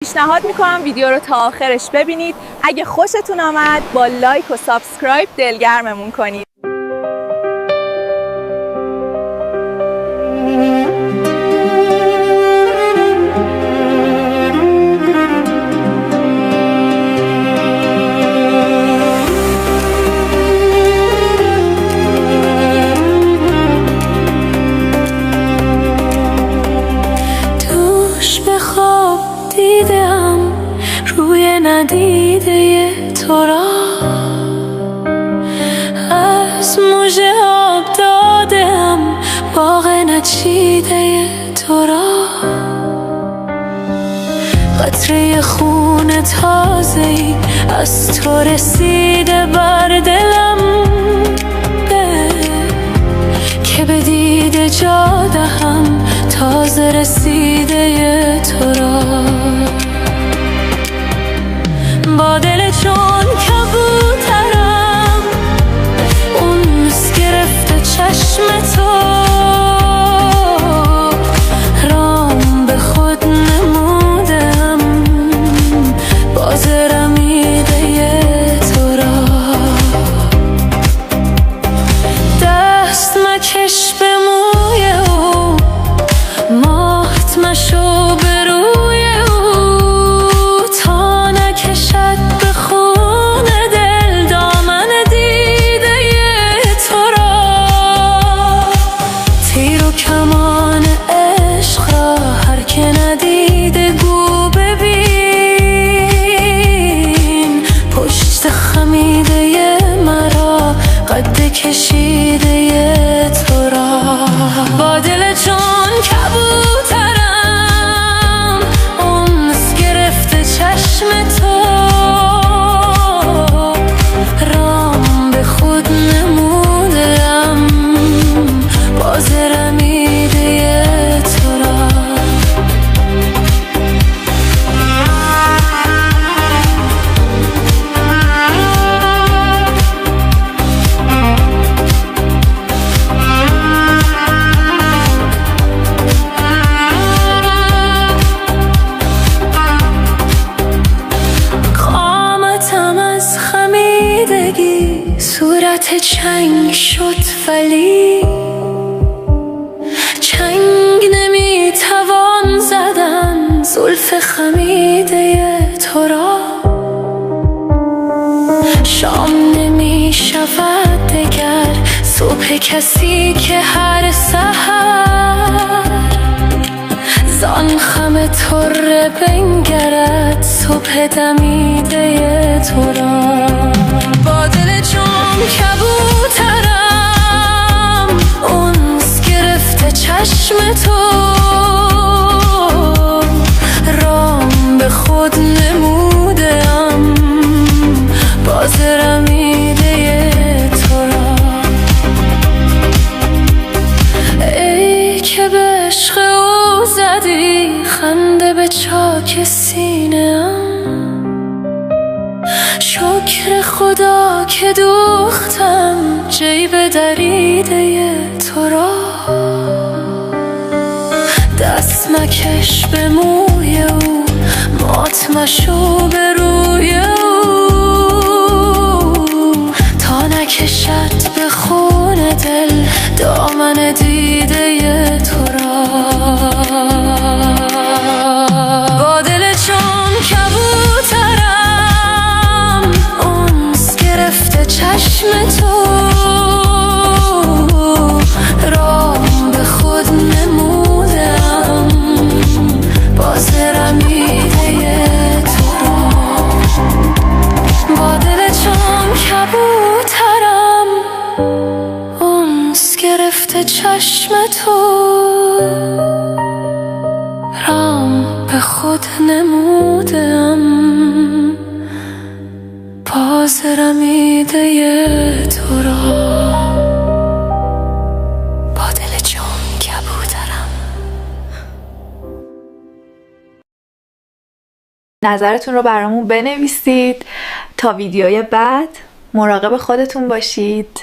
پیشنهاد میکنم ویدیو رو تا آخرش ببینید. اگه خوشتون آمد با لایک و سابسکرایب دلگرممون کنید. دیدم روی ندیده تو را، از مژه آب دادم باغ نچیده تو را. قطره خون تازه‌ای از تو رسیده بر دلم، که به دیده جا دهم تازه رسیده تو را. با دل چون کبوترم اونس گرفته چشم تو، رام به خود نمودم باز رمیده تو را. دست مکش به موی او، مات مشو به روی او، تا نکشد به خون دل دامن دیده تو را. تیر و کمان عشق را هر که ندیده گو ببین، پشت خمیده مرا قد کشیده تو را. با دل چون کبوترم اونس گرفته چشم تو، رام به خود نمودم باز رمیده تو را. صورت چنگ شد ولی چنگ نمیتوان زدن زلف خمیده تو را. شام نمیشود دگر صبح کسی که هر سحر زان خم طره بنگرد صبح دمیده تو را. با دل چون کبوترم اونس گرفته چشم تو، رام به خود نمودم باز رمیده تو را. ای که به عشق او زدی خنده به چاک سینه‌ام، شکر خدا که دوختم جیب دریده تو را. دست مکش به موی او، مات مشو به روی او، تا نکشد به خون دل دامن دیده تو را. با دل چون کبوترم اونس گرفته چشم تو، رام به خود نمودم باز رمیده تو را. با دل چون کبوترم اونس گرفته چشم تو، رام به خود نمودم باز رمیده تو را. با دل چون کبوترم. نظرتون رو برامون بنویسید. تا ویدیوی بعد مراقب خودتون باشید.